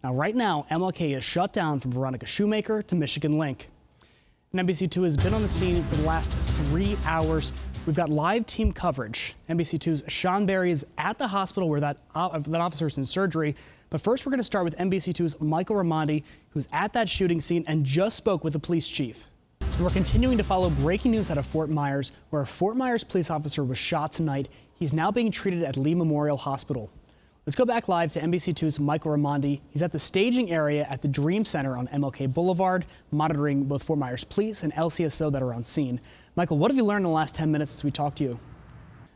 Now, right now, MLK is shut down from Veronica Shoemaker to Michigan Link. And NBC2 has been on the scene for the last 3 hours. We've got live team coverage. NBC2's Sean Berry is at the hospital where that officer is in surgery. But first, we're going to start with NBC2's Michael Raimondi, who's at that shooting scene and just spoke with the police chief. And we're continuing to follow breaking news out of Fort Myers, where a Fort Myers police officer was shot tonight. He's now being treated at Lee Memorial Hospital. Let's go back live to NBC2's Michael Raimondi. He's at the staging area at the Dream Center on MLK Boulevard, monitoring both Fort Myers Police and LCSO that are on scene. Michael, what have you learned in the last 10 minutes since we talked to you?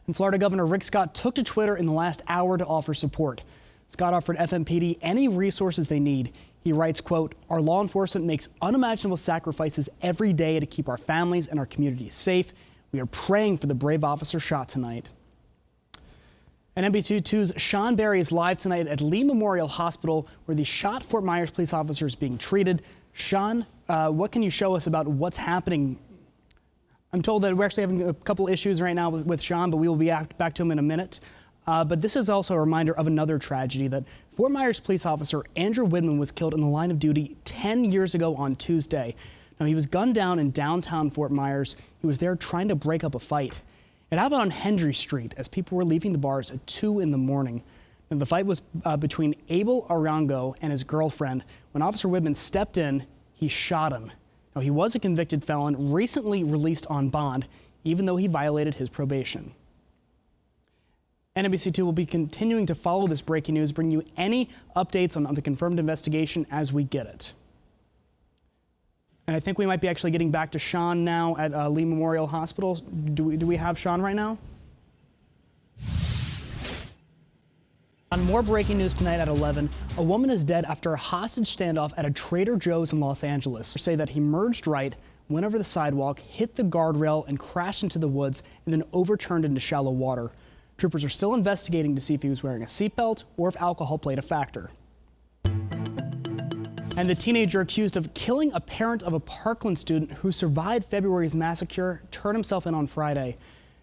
And Florida Governor Rick Scott took to Twitter in the last hour to offer support. Scott offered FMPD any resources they need. He writes, quote, "Our law enforcement makes unimaginable sacrifices every day to keep our families and our communities safe. We are praying for the brave officer shot tonight." And NBC2's Sean Berry is live tonight at Lee Memorial Hospital, where the shot Fort Myers police officer is being treated. Sean, what can you show us about what's happening? I'm told that we're actually having a couple issues right now with Sean, but we will be back to him in a minute. But this is also a reminder of another tragedy, that Fort Myers police officer Andrew Widman was killed in the line of duty 10 years ago on Tuesday. Now, he was gunned down in downtown Fort Myers. He was there trying to break up a fight. It happened on Hendry Street as people were leaving the bars at 2 in the morning. And the fight was between Abel Arango and his girlfriend. When Officer Widman stepped in, he shot him. Now, he was a convicted felon, recently released on bond, even though he violated his probation. NBC2 will be continuing to follow this breaking news, bring you any updates on the confirmed investigation as we get it. And I think we might be actually getting back to Sean now at Lee Memorial Hospital. Do we have Sean right now? On more breaking news tonight at 11, a woman is dead after a hostage standoff at a Trader Joe's in Los Angeles. They say that he merged right, went over the sidewalk, hit the guardrail, and crashed into the woods, and then overturned into shallow water. Troopers are still investigating to see if he was wearing a seatbelt or if alcohol played a factor. And the teenager accused of killing a parent of a Parkland student who survived February's massacre turned himself in on Friday.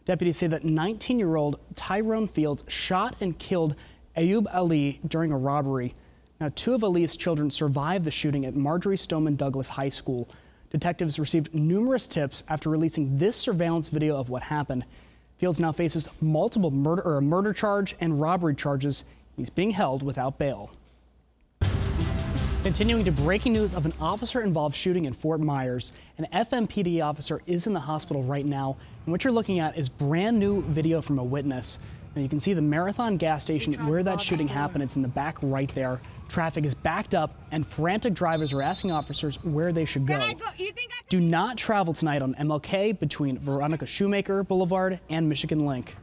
Deputies say that 19-year-old Tyrone Fields shot and killed Ayub Ali during a robbery. Now, 2 of Ali's children survived the shooting at Marjorie Stoneman Douglas High School. Detectives received numerous tips after releasing this surveillance video of what happened. Fields now faces multiple murder charge and robbery charges. He's being held without bail. Continuing to breaking news of an officer-involved shooting in Fort Myers. An FMPD officer is in the hospital right now, and what you're looking at is brand new video from a witness. Now, you can see the Marathon gas station where that shooting happened. It's in the back right there. Traffic is backed up, and frantic drivers are asking officers where they should go. Do not travel tonight on MLK between Veronica Shoemaker Boulevard and Michigan Link.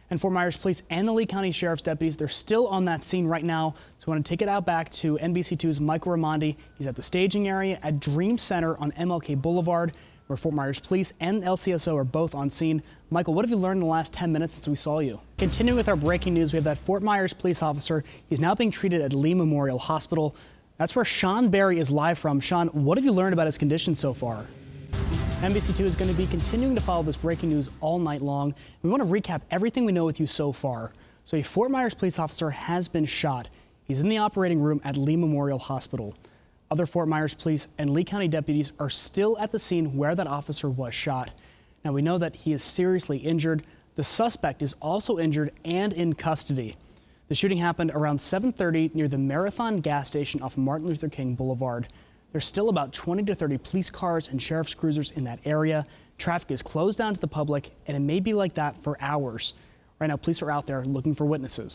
And Fort Myers Police and the Lee County Sheriff's deputies, they're still on that scene right now. So I want to take it out back to NBC2's Michael Raimondi. He's at the staging area at Dream Center on MLK Boulevard, where Fort Myers Police and LCSO are both on scene. Michael, what have you learned in the last 10 minutes since we saw you? Continuing with our breaking news, we have that Fort Myers police officer. He's now being treated at Lee Memorial Hospital. That's where Sean Berry is live from. Sean, what have you learned about his condition so far? NBC2 is going to be continuing to follow this breaking news all night long. We want to recap everything we know with you so far. So a Fort Myers police officer has been shot. He's in the operating room at Lee Memorial Hospital. Other Fort Myers police and Lee County deputies are still at the scene where that officer was shot. Now, we know that he is seriously injured. The suspect is also injured and in custody. The shooting happened around 7:30 near the Marathon gas station off Martin Luther King Boulevard. There's still about 20 to 30 police cars and sheriff's cruisers in that area. Traffic is closed down to the public, and it may be like that for hours. Right now, police are out there looking for witnesses.